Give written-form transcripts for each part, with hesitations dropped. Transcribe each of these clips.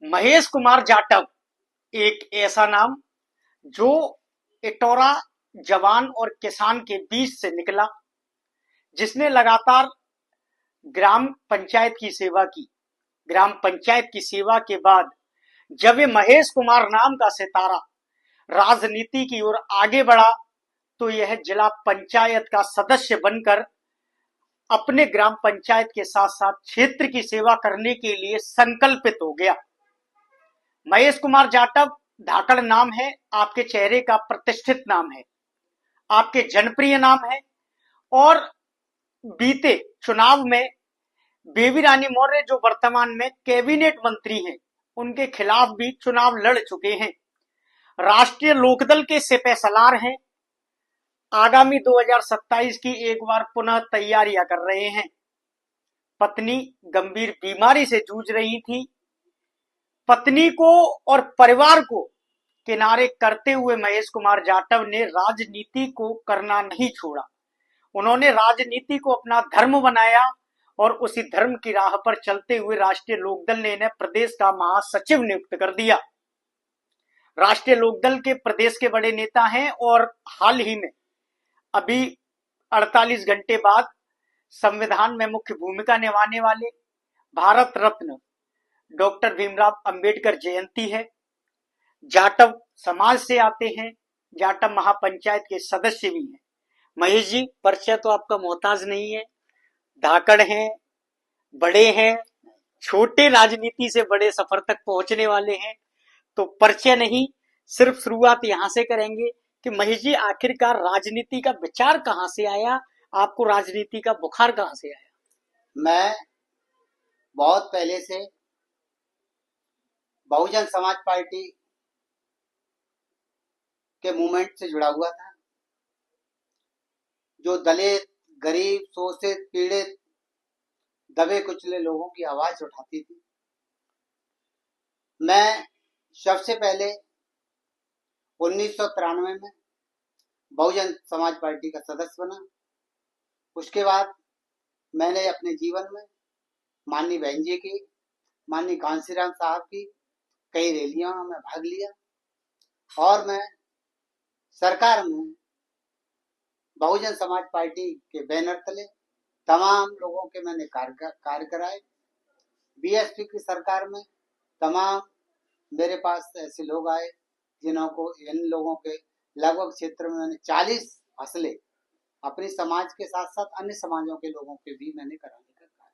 महेश कुमार जाटव एक ऐसा नाम जो इटोरा जवान और किसान के बीच से निकला, जिसने लगातार ग्राम पंचायत की सेवा की। ग्राम पंचायत की सेवा के बाद जब ये महेश कुमार नाम का सितारा राजनीति की ओर आगे बढ़ा, तो यह जिला पंचायत का सदस्य बनकर अपने ग्राम पंचायत के साथ साथ क्षेत्र की सेवा करने के लिए संकल्पित हो गया। महेश कुमार जाटव धाकड़ नाम है, आपके चेहरे का प्रतिष्ठित नाम है, आपके जनप्रिय नाम है। और बीते चुनाव में बेबी रानी मौर्य जो वर्तमान में कैबिनेट मंत्री हैं, उनके खिलाफ भी चुनाव लड़ चुके हैं। राष्ट्रीय लोकदल के सिपह सलार हैं। आगामी 2027 की एक बार पुनः तैयारियां कर रहे हैं। पत्नी गंभीर बीमारी से जूझ रही थी। पत्नी को और परिवार को किनारे करते हुए महेश कुमार जाटव ने राजनीति को करना नहीं छोड़ा। उन्होंने राजनीति को अपना धर्म बनाया और उसी धर्म की राह पर चलते हुए राष्ट्रीय लोकदल ने इन्हें प्रदेश का महासचिव नियुक्त कर दिया। राष्ट्रीय लोकदल के प्रदेश के बड़े नेता हैं और हाल ही में अभी 48 घंटे बाद संविधान में मुख्य भूमिका निभाने वाले भारत रत्न डॉक्टर भीमराव अंबेडकर जयंती है। जाटव समाज से आते हैं, जाटव महापंचायत के सदस्य भी हैं। महेश जी, परिचय तो आपका मोहताज नहीं है। धाकड़ हैं, बड़े हैं, छोटे राजनीति से बड़े सफर तक पहुंचने वाले हैं, तो परिचय नहीं, सिर्फ शुरुआत यहां से करेंगे कि महेश जी आखिरकार राजनीति का विचार कहां से आया, आपको राजनीति का बुखार कहां से आया? मैं बहुत पहले से बहुजन समाज पार्टी के मूवमेंट से जुड़ा हुआ था, जो दलित, गरीब, शोषित, पीड़ित, दबे कुचले लोगों की आवाज उठाती थी। मैं सबसे पहले 1993 में बहुजन समाज पार्टी का सदस्य बना। उसके बाद मैंने अपने जीवन में माननीय बहन जी की, माननीय कांसीराम साहब की कई रैलियों में भाग लिया और मैं सरकार में बहुजन समाज पार्टी के बैनर तले तमाम लोगों के मैंने कार्य कराए। बीएसपी की सरकार में तमाम मेरे पास ऐसे लोग आए जिनको इन लोगों के लगभग क्षेत्र में मैंने 40 फसलें अपने समाज के साथ साथ अन्य समाजों के लोगों के भी मैंने कराने का कार्य किया।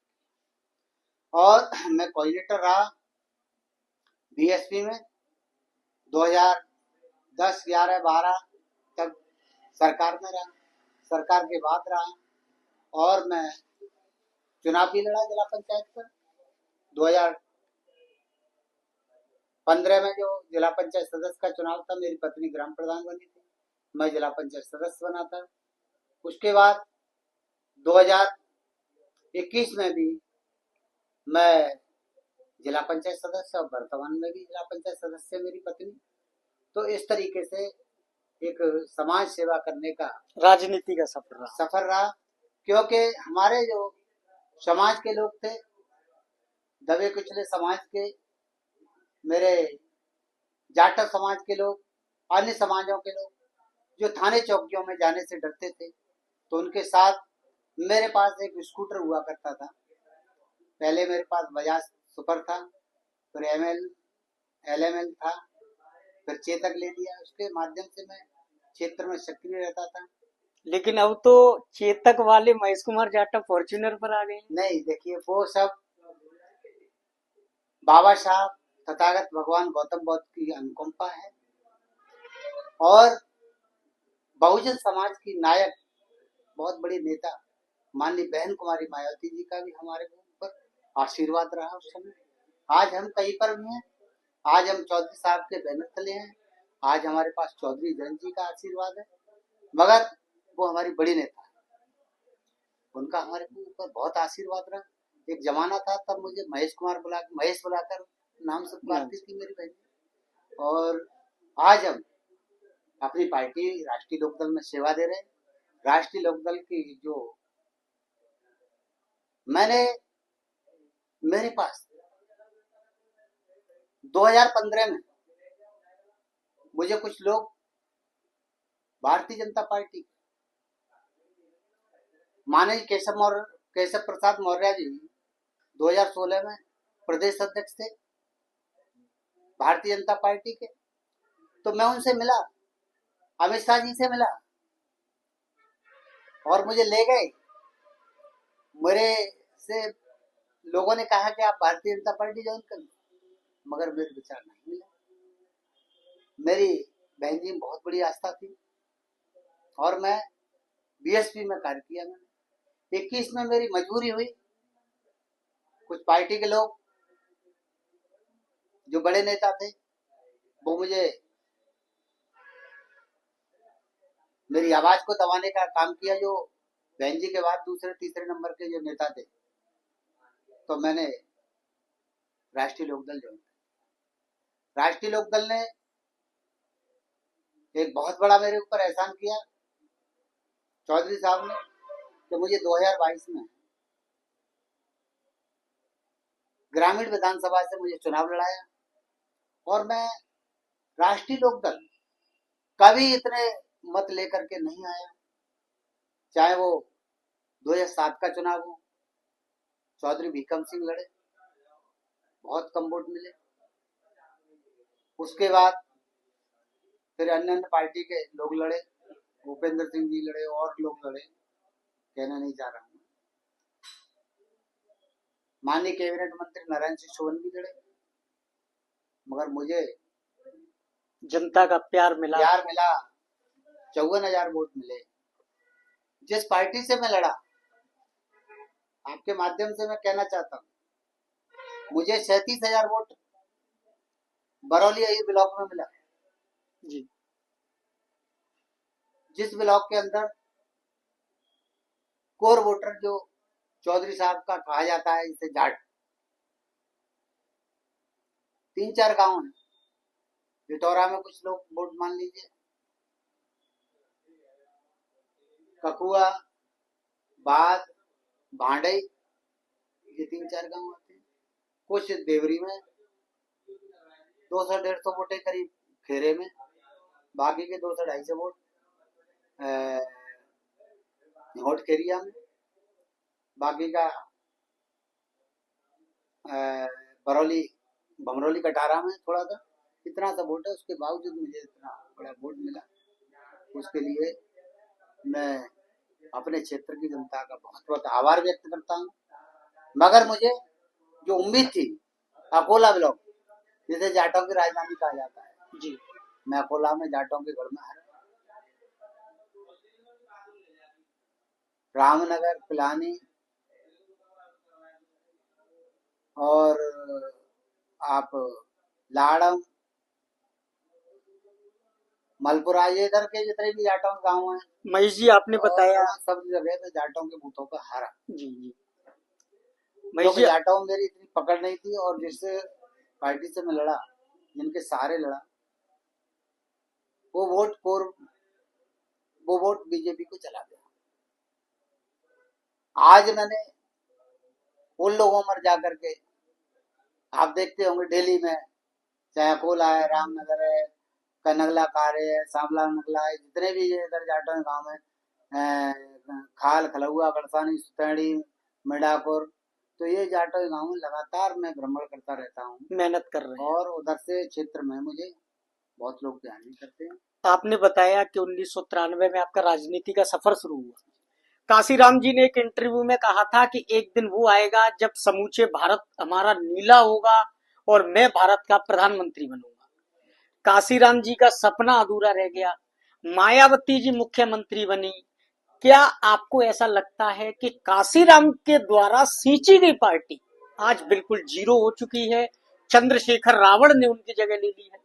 और मैं कोऑर्डिनेटर रहा बीएसपी में 2010, 11, 12 तक सरकार में रहा, सरकार के बाद रहा और मैं चुनाव भी लड़ा जिला पंचायत पर। 2015 में जो जिला पंचायत सदस्य का चुनाव था, मेरी पत्नी ग्राम प्रधान बनी थी, मैं जिला पंचायत सदस्य बना था। उसके बाद 2021 में भी मैं जिला पंचायत सदस्य और वर्तमान में भी जिला पंचायत सदस्य मेरी पत्नी। तो इस तरीके से एक समाज सेवा करने का राजनीति का सफर रहा, क्योंकि हमारे जो समाज के लोग थे, दबे कुचले समाज के, मेरे जाटव समाज के लोग, अन्य समाजों के लोग जो थाने चौकियों में जाने से डरते थे, तो उनके साथ मेरे पास एक स्कूटर हुआ करता था। पहले मेरे पास बजाज सुपर था, फिर LML था, फिर चेतक ले लिया। उसके माध्यम से मैं क्षेत्र में सक्रिय रहता था। लेकिन अब तो चेतक वाले महेश कुमार जाटव फॉर्च्यूनर पर आ गए। नहीं, देखिए वो सब बाबा साहब तथागत भगवान गौतम बुद्ध की अनुकंपा है और बहुजन समाज की नायक बहुत बड़ी नेता माननीय बहन कुमारी मायावती जी का भी हमारे ऊपर आशीर्वाद रहा उस समय। आज हम कहीं पर भी हैं, आज हम चौधरी साहब के बैनर तले हैं, आज हमारे पास चौधरी धन जी का आशीर्वाद है, मगर वो हमारी बड़ी नेता है, उनका हमारे ऊपर बहुत आशीर्वाद रहा। एक जमाना था तब मुझे महेश बुलाकर नाम से पुकारती थी मेरी बहन। और आज हम अपनी पार्टी राष्ट्रीय लोकदल में सेवा दे रहे हैं। राष्ट्रीय लोकदल की जो मेरे पास 2015 में मुझे कुछ लोग भारतीय जनता पार्टी माननीय केशव प्रसाद मौर्य जी 2016 में प्रदेश अध्यक्ष थे भारतीय जनता पार्टी के, तो मैं उनसे मिला, अमित शाह जी से मिला और मुझे ले गए। मेरे से लोगों ने कहा कि आप भारतीय जनता पार्टी ज्वाइन कर, मगर मेरे विचार नहीं मिला। मेरी बहन जी में बहुत बड़ी आस्था थी और मैं बीएसपी में कार्य किया। मैंने 21 में मेरी मजबूरी हुई, कुछ पार्टी के लोग जो बड़े नेता थे वो मुझे मेरी आवाज को दबाने का काम किया, जो बहन जी के बाद दूसरे तीसरे नंबर के जो नेता थे। तो मैंने राष्ट्रीय लोकदल ज्वाइन किया। राष्ट्रीय लोकदल ने एक बहुत बड़ा मेरे ऊपर एहसान किया चौधरी साहब ने, कि मुझे 2022 में ग्रामीण विधानसभा से मुझे चुनाव लड़ाया और मैं राष्ट्रीय लोकदल कभी इतने मत लेकर के नहीं आया। चाहे वो 2007 का चुनाव हो, चौधरी भीकम सिंह लड़े, बहुत कम वोट मिले। उसके बाद फिर अन्य पार्टी के लोग लड़े, भूपेंद्र सिंह जी लड़े और लोग लड़े, कहना नहीं चाह रहा हूँ। माननीय कैबिनेट मंत्री नारायण सिंह सोवन भी लड़े, मगर मुझे जनता का प्यार मिला। 54,000 वोट मिले। जिस पार्टी से मैं लड़ा, आपके माध्यम से मैं कहना चाहता हूँ, मुझे 37,000 वोट बरौली अही ब्लॉक में मिला जी। जिस ब्लॉक के अंदर कोर वोटर जो चौधरी साहब का कहा जाता है, इसे जाट, 3-4 गांव हैं। पिटौरा में कुछ लोग वोट मान लीजिए, ककुआ, बाद, भांडई, ये 3-4 गांव आते हैं। कुछ देवरी में 200-150 वोटे करीब, खेरे में बाकी के 200-250 वोट, होट खेरिया में बाकी का, बरौली भमरौली कटारा में थोड़ा सा, इतना सा वोट है। उसके बावजूद मुझे इतना बड़ा वोट मिला, उसके लिए मैं अपने क्षेत्र की जनता का बहुत बहुत आभार व्यक्त करता हूँ। मगर मुझे जो उम्मीद थी, अकोला ब्लॉक जिसे जाटों की राजधानी कहा जाता है जी, मैं अकोला में जाटों के गढ़ में हरा। रामनगर, पिलानी और आप लाड़म, मलपुरा, ये इधर के जितने भी जाटों के गाँव हैं, महेश जी आपने बताया, सब जगह में जाटों के बूथों पर हारा। जी जी। महेश जी, जाटों में मेरी इतनी पकड़ नहीं थी और जिससे पार्टी से मैं लड़ा, जिनके सहारे लड़ा, वो वोट बीजेपी को चला गया। आज मैंने उन लोगों पर जाकर के, आप देखते होंगे दिल्ली में, चाहे अकोला है, रामनगर है, कनगला कार्य है, सांवला नगला है, जितने भी इधर जाटों गांव है, खाल, खलुआ, गड़सानी, सुतैड़ी, मिर्डापुर, तो ये जाटों गांव में लगातार मैं भ्रमण करता रहता हूँ, मेहनत कर रहे हैं और उधर से क्षेत्र में मुझे बहुत लोग ध्यान भी करते हैं। आपने बताया कि 1993 में आपका राजनीति का सफर शुरू हुआ। काशीराम जी ने एक इंटरव्यू में कहा था कि एक दिन वो आएगा जब समूचे भारत हमारा नीला होगा और मैं भारत का प्रधानमंत्री बनूंगा। काशीराम जी का सपना अधूरा रह गया, मायावती जी मुख्यमंत्री बनी। क्या आपको ऐसा लगता है कि काशीराम के द्वारा सींची गई पार्टी आज बिल्कुल जीरो हो चुकी है, चंद्रशेखर रावण ने उनकी जगह ले ली है?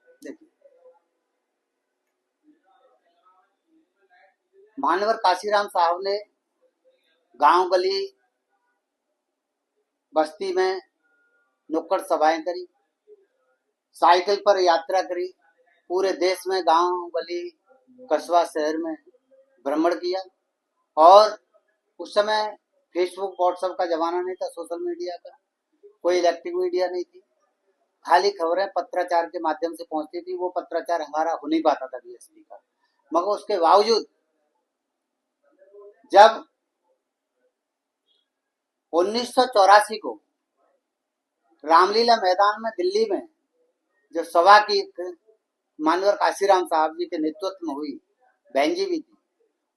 मानवर काशीराम साहब ने गांव गली बस्ती में नुक्कड़ सभाएं करी, साइकिल पर यात्रा करी, पूरे देश में गांव गली कस्बा शहर में भ्रमण किया। और उस समय फेसबुक व्हाट्सएप का जमाना नहीं था, सोशल मीडिया का कोई इलेक्ट्रिक मीडिया नहीं थी। खाली खबरें पत्राचार के माध्यम से पहुंचती थी, वो पत्राचार हमारा हो नहीं पाता था बीएसपी का। मगर उसके बावजूद जब 1984 को रामलीला मैदान में दिल्ली में जो सभा की मानवर काशीराम साहब जी के नेतृत्व में हुई, बहन जी भी थी,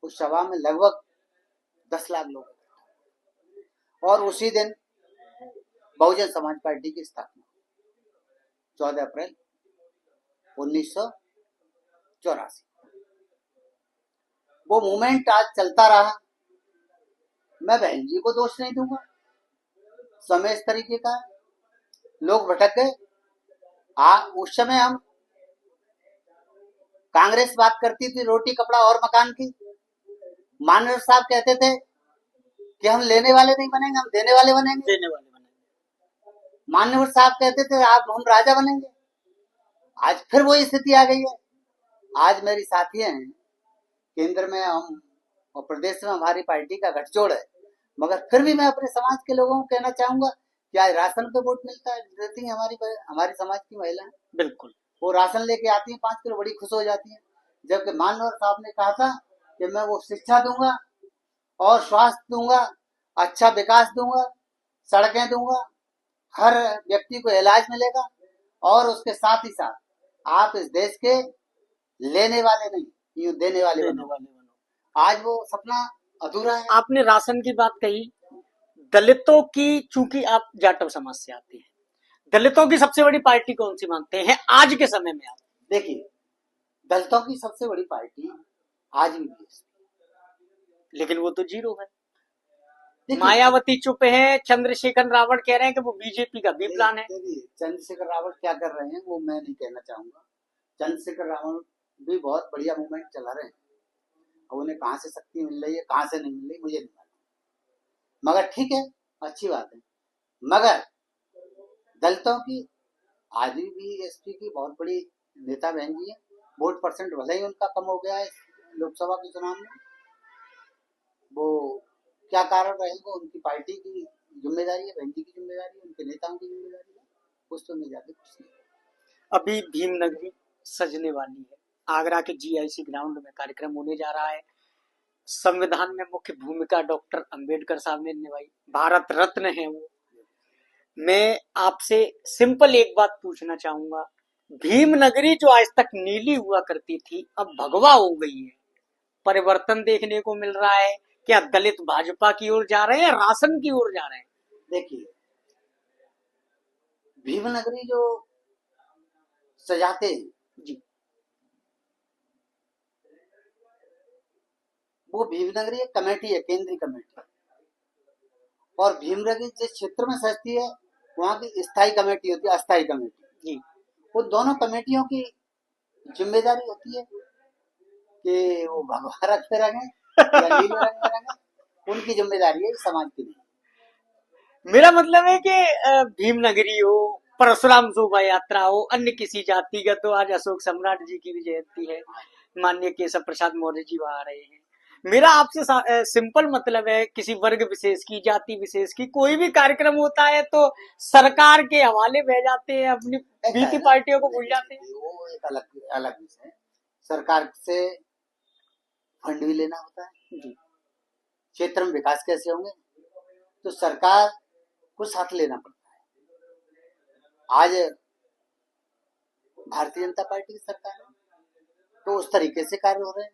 उस सभा में लगभग 10 लाख लोग, और उसी दिन बहुजन समाज पार्टी की स्थापना 14 अप्रैल 1984। वो मूवमेंट आज चलता रहा। मैं बहन जी को दोष नहीं दूंगा, समय इस तरीके का, लोग भटक गए। उस समय हम कांग्रेस बात करती थी रोटी कपड़ा और मकान की, मानव साहब कहते थे कि हम लेने वाले नहीं बनेंगे, हम देने वाले बनेंगे। मान्यवर साहब कहते थे आप हम राजा बनेंगे। आज फिर वही स्थिति आ गई है। आज मेरी साथियां हैं, केंद्र में हम और प्रदेश में हमारी पार्टी का गठजोड़ है, मगर फिर भी मैं अपने समाज के लोगों को कहना चाहूंगा कि आज राशन पे वोट मिलता है, देती है हमारी समाज की महिलाएं। बिल्कुल, वो राशन लेके आती है 5 किलो, बड़ी खुश हो जाती है। जबकि मानवर साहब ने कहा था कि मैं वो शिक्षा दूंगा और स्वास्थ्य दूंगा, अच्छा विकास दूंगा, सड़कें दूंगा, हर व्यक्ति को इलाज मिलेगा, और उसके साथ ही साथ आप इस देश के लेने वाले नहीं, यूं देने वाले बनो। आज वो सपना अधूरा है। आपने राशन की बात कही, दलितों की, चूंकि आप जाटव समाज से आते हैं, दलितों की सबसे बड़ी पार्टी कौन सी मानते हैं आज के समय में आप? देखिए, दलितों की सबसे बड़ी पार्टी आज भी बीएसपी, लेकिन वो तो जीरो है। मायावती चुप है, चंद्रशेखर रावत कह रहे हैं कि वो बीजेपी का बी प्लान है। चंद्रशेखर रावत क्या कर रहे हैं वो मैं नहीं कहना चाहूंगा। चंद्रशेखर रावत भी बहुत बढ़िया मूवमेंट चला रहे हैं, और उन्हें कहां से शक्ति मिल रही है कहां से नहीं मिल रही मुझे नहीं मालूम, मगर ठीक है, अच्छी बात है। मगर दलितों की आज भी बीएसपी की बहुत बड़ी नेता बहन जी है। वोट परसेंट भले ही उनका कम हो गया है लोकसभा के चुनाव में, वो क्या कारण रहेगा, उनकी पार्टी की जिम्मेदारी है, बहन जी की जिम्मेदारी है, उनके नेताओं की जिम्मेदारी है, उस तो मैं जाके कुछ नहीं। अभी भीमनगरी सजने वाली है, आगरा के जीआईसी ग्राउंड में कार्यक्रम होने जा रहा है। संविधान में मुख्य भूमिका डॉक्टर अंबेडकर साहब ने निभाई, भारत रत्न है वो। मैं आपसे सिंपल एक बात पूछना चाहूंगा, भीमनगरी जो आज तक नीली हुआ करती थी अब भगवा हो गई है, परिवर्तन देखने को मिल रहा है। क्या दलित भाजपा की ओर जा रहे हैं, राशन की ओर जा रहे हैं? देखिए, भीमनगरी जो सजाते हैं जी, वो भीमनगरी एक कमेटी है, केंद्रीय कमेटी, और भीमनगरी जिस क्षेत्र में सजती है वहाँ की स्थायी कमेटी होती है, अस्थायी कमेटी जी। वो दोनों कमेटियों की जिम्मेदारी होती है कि वो भगवा रंग में रंगे या नीले रंग में रंगे, उनकी जिम्मेदारी है, समाज की नहीं। मेरा मतलब है कि भीमनगरी हो, परशुराम शोभा यात्रा हो, अन्य किसी जातिगत हो, आज अशोक सम्राट जी की भी जयंती है, माननीय केशव प्रसाद मौर्य जी वहां आ रहे हैं। मेरा आपसे सिंपल मतलब है, किसी वर्ग विशेष की, जाति विशेष की कोई भी कार्यक्रम होता है तो सरकार के हवाले बह जाते हैं, अपनी बीती पार्टियों को भूल जाते हैं। वो एक अलग अलग विषय है। सरकार से फंड भी लेना होता है जी, क्षेत्र में विकास कैसे होंगे तो सरकार को साथ लेना पड़ता है। आज भारतीय जनता पार्टी की सरकार है तो उस तरीके से कार्य हो रहे हैं।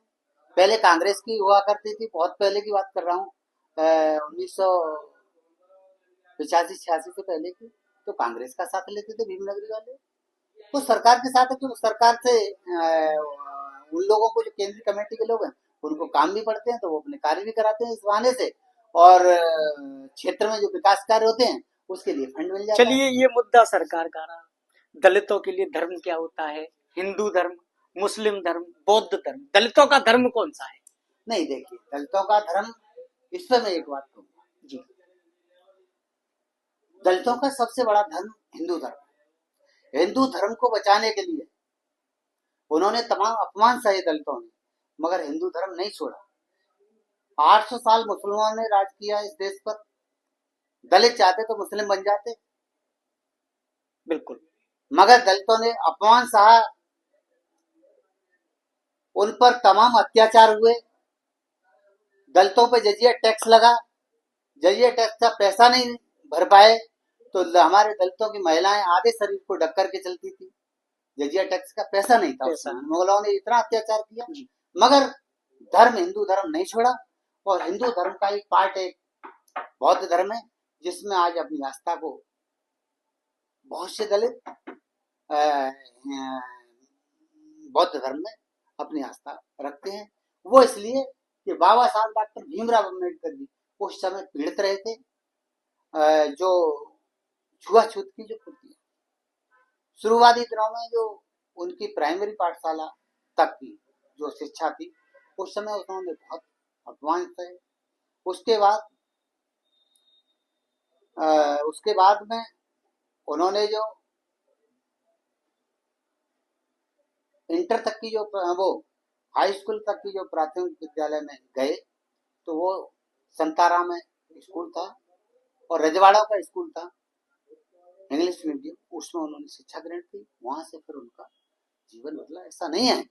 पहले कांग्रेस की हुआ करती थी, बहुत पहले की बात कर रहा हूँ, 1985-86 से पहले की, तो कांग्रेस का साथ लेते थे भीमनगरी वाले। वो सरकार के साथ है क्योंकि सरकार से उन लोगों को जो केंद्रीय कमेटी के लोग हैं उनको काम भी पड़ते हैं तो वो अपने कार्य भी कराते हैं इस बहाने से, और क्षेत्र में जो विकास कार्य होते हैं उसके लिए फंड मिल जाता है। चलिए, ये मुद्दा सरकार का रहा। दलितों के लिए धर्म क्या होता है? हिंदू धर्म, मुस्लिम धर्म, बौद्ध धर्म, दलितों का धर्म कौन सा है? नहीं, देखिए, दलितों का धर्म, इस पर मैं एक बात कहूंगा जी, दलितों का सबसे बड़ा धर्म हिंदू धर्म है। हिंदू धर्म को बचाने के लिए उन्होंने तमाम अपमान सहे दलितों ने, मगर हिंदू धर्म नहीं छोड़ा। 800 साल मुसलमानों ने राज किया इस देश पर, दलित चाहते तो मुस्लिम बन जाते, बिल्कुल, मगर दलितों ने अपमान सहा, उन पर तमाम अत्याचार हुए, दलितों पर जजिया टैक्स लगा, जजिया टैक्स का पैसा नहीं भर पाए तो हमारे दलितों की महिलाएं आधे शरीर को ढक करके चलती थी। जजिया टैक्स का पैसा नहीं था उसमें। मुगलों ने इतना अत्याचार किया, मगर धर्म, हिंदू धर्म नहीं छोड़ा। और हिंदू धर्म का एक पार्ट एक बौद्ध धर्म है, जिसमें आज अपनी आस्था को बहुत से दलित बौद्ध धर्म में अपनी आस्था रखते हैं। वो इसलिए कि बाबा साहब डॉक्टर भीमराव अम्बेडकर जी उस समय पीड़ित रहे थे, जो छुआछूत की जो कुर्ती शुरुआती दिनों में जो उनकी प्राइमरी पाठशाला तक की जो शिक्षा थी, उस समय उन्होंने बहुत अपमान सहे। उसके बाद में उन्होंने जो इंटर तक की जो वो हाई स्कूल तक की जो प्राथमिक विद्यालय में गए, तो वो संतारा में स्कूल था और रजवाड़ा का स्कूल था, इंग्लिश मीडियम, उसमें उन्होंने शिक्षा ग्रहण की। वहां से फिर उनका जीवन बदला। ऐसा नहीं है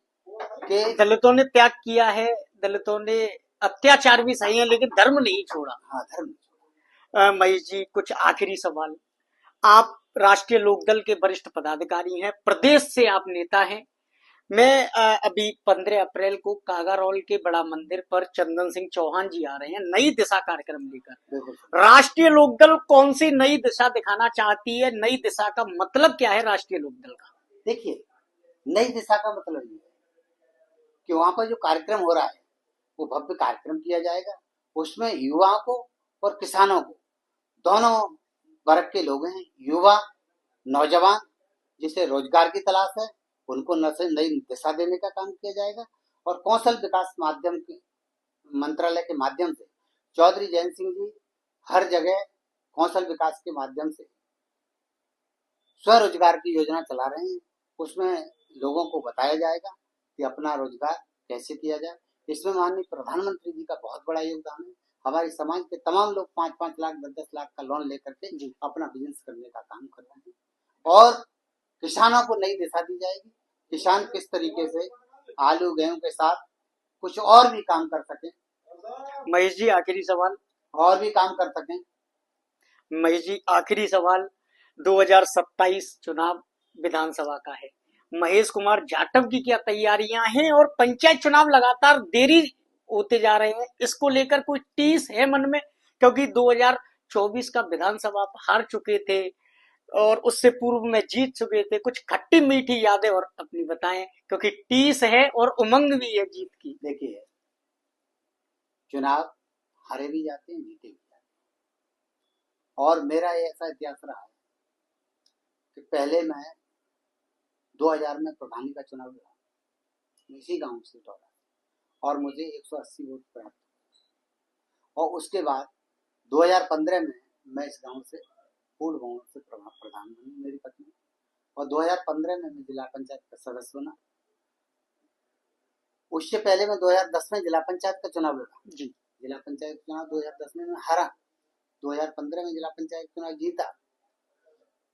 कि दलितों ने त्याग किया है, दलितों ने अत्याचार भी सही है, लेकिन धर्म नहीं छोड़ा। हाँ, धर्म। महेश जी, कुछ आखिरी सवाल। आप राष्ट्रीय लोकदल के वरिष्ठ पदाधिकारी हैं, प्रदेश से आप नेता हैं। मैं अभी 15 अप्रैल को कागारौल के बड़ा मंदिर पर चंदन सिंह चौहान जी आ रहे हैं नई दिशा कार्यक्रम लेकर। राष्ट्रीय लोकदल कौन सी नई दिशा दिखाना चाहती है? नई दिशा का मतलब क्या है राष्ट्रीय लोकदल का? देखिए, नई दिशा का मतलब ये है कि वहां पर जो कार्यक्रम हो रहा है वो भव्य कार्यक्रम किया जाएगा। उसमें युवाओं को और किसानों को, दोनों वर्ग के लोग हैं, युवा नौजवान जिसे रोजगार की तलाश है, उनको नई दिशा देने का काम किया जाएगा। और कौशल विकास माध्यम के मंत्रालय के माध्यम से चौधरी जयंत सिंह जी हर जगह कौशल विकास के माध्यम से स्वरोजगार की योजना चला रहे हैं। उसमें लोगों को बताया जाएगा कि अपना रोजगार कैसे किया जाए। इसमें माननीय प्रधानमंत्री जी का बहुत बड़ा योगदान है। हमारे समाज के तमाम लोग 5-5 लाख 10-10 लाख का लोन लेकर के अपना बिजनेस करने का काम कर रहे हैं। और किसानों को नई दिशा दी जाएगी, किसान किस तरीके से आलू गेहूं के साथ कुछ और भी काम कर सके। महेश जी, आखिरी सवाल। और भी काम कर सकें। महेश जी, आखिरी सवाल। 2027 चुनाव विधानसभा का है। महेश कुमार जाटव की क्या तैयारियां हैं और पंचायत चुनाव लगातार देरी होते जा रहे हैं, इसको लेकर कोई टीस है मन में? क्योंकि 2024 का विधानसभा आप हार चुके थे और उससे पूर्व में जीत चुके थे। कुछ खट्टी मीठी यादें और अपनी बताएं, क्योंकि टीस है और उमंग भी है जीत की। देखिए, चुनाव हारे भी जाते हैं, जीते भी जाते हैं। और मेरा ऐसा इतिहास रहा है कि पहले मैं 2000 में प्रधानी का चुनाव लड़ा, इसी गांव से दौड़ा और मुझे 180 वोट प्राप्त हुए। और उसके बाद 2015 में मैं इस गांव से पूर्ण बहुमत से प्रधान बनी, मेरी पत्नी। और 2015 में मैं जिला पंचायत का सदस्य बना। उससे पहले मैं 2010 में जिला पंचायत का चुनाव लड़ा जी। जिला पंचायत चुनाव 2010 में मैं हारा, 2015 में जिला पंचायत चुनाव जीता,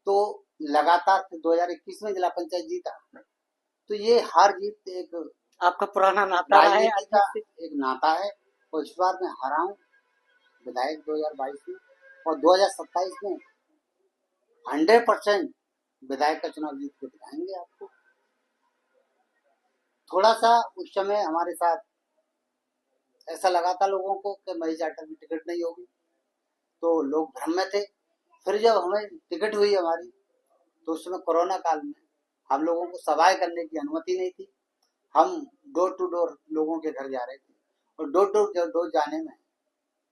तो लगातार 2021 में जिला पंचायत जीता। तो ये हार जीत एक आपका पुराना नाता है, एक नाता है। और इस बार मैं हारा हूँ विधायक 2022 में, और 2027 में 100% विधायक का चुनाव जीत के दिखाएंगे आपको। थोड़ा सा उस समय हमारे साथ ऐसा लगा था लोगों को कि महेश जाटव की टिकट नहीं होगी, तो लोग भ्रम में थे। फिर जब हमें टिकट हुई हमारी, तो उस समय कोरोना काल में हम लोगों को सभाएं करने की अनुमति नहीं थी। हम डोर टू डोर लोगों के घर जा रहे थे, और डोर टू डोर जाने में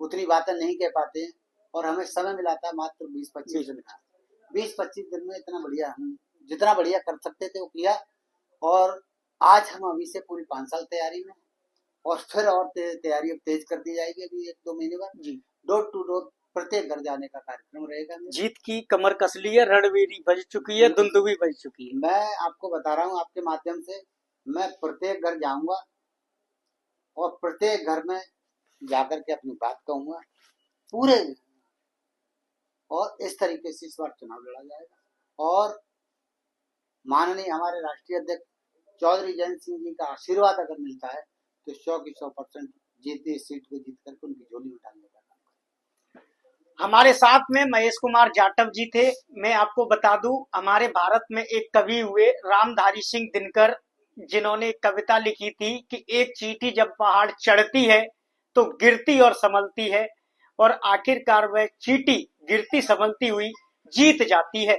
उतनी बातें नहीं कह पाते हैं, और हमें समय मिला था मात्र 20-25 दिन का। 20-25 दिन में इतना बढ़िया, हम जितना बढ़िया कर सकते थे वो किया। और आज हम अभी से पूरी 5 साल तैयारी में, और फिर और तैयारी अब तेज कर दी जाएगी अभी 1-2 महीने बाद जी। डोर टू डोर प्रत्येक घर जाने का कार्यक्रम रहेगा। जीत की कमर कस ली है, रणवीरी बज चुकी है, दुंदुभी बज चुकी है। मैं आपको बता रहा हूँ, आपके माध्यम से मैं प्रत्येक घर जाऊंगा और प्रत्येक घर में जाकर के अपनी बात कहूंगा पूरे, और इस तरीके से इस बार चुनाव लड़ा जाएगा। और माननीय हमारे राष्ट्रीय अध्यक्ष चौधरी जयंत सिंह जी का आशीर्वाद अगर मिलता है तो 100 की 100% जीतती इस सीट को जीत करके उनकी झोली में डालने का काम। हमारे साथ में महेश कुमार जाटव जी थे। मैं आपको बता दूं, हमारे भारत में एक कवि हुए रामधारी सिंह दिनकर, जिन्होंने एक कविता लिखी थी कि एक चींटी जब पहाड़ चढ़ती है तो गिरती और संभलती है, और आखिरकार वह चींटी गिरती संभलती हुई जीत जाती है।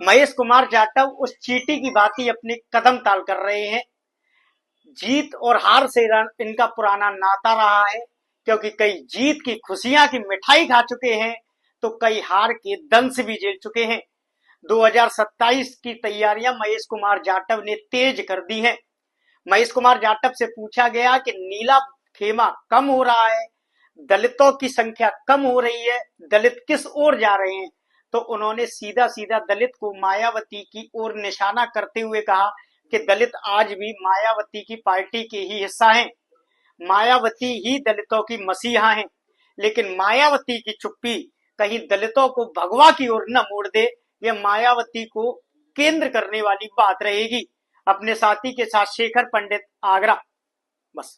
महेश कुमार जाटव उस चींटी की भांति अपने कदम ताल कर रहे हैं। जीत और हार से इनका पुराना नाता रहा है, क्योंकि कई जीत की खुशियां की मिठाई खा चुके हैं तो कई हार के दंश भी झेल चुके हैं। 2027 की तैयारियां महेश कुमार जाटव ने तेज कर दी हैं। महेश कुमार जाटव से पूछा गया कि नीला खेमा कम हो रहा है, दलितों की संख्या कम हो रही है, दलित किस ओर जा रहे हैं, तो उन्होंने सीधा सीधा दलित को मायावती की ओर निशाना करते हुए कहा कि दलित आज भी मायावती की पार्टी के ही हिस्सा हैं। मायावती ही दलितों की मसीहा हैं, लेकिन मायावती की चुप्पी कहीं दलितों को भगवा की ओर न मोड़ दे, यह मायावती को केंद्र करने वाली बात रहेगी। अपने साथी के साथ शेखर पंडित, आगरा। बस।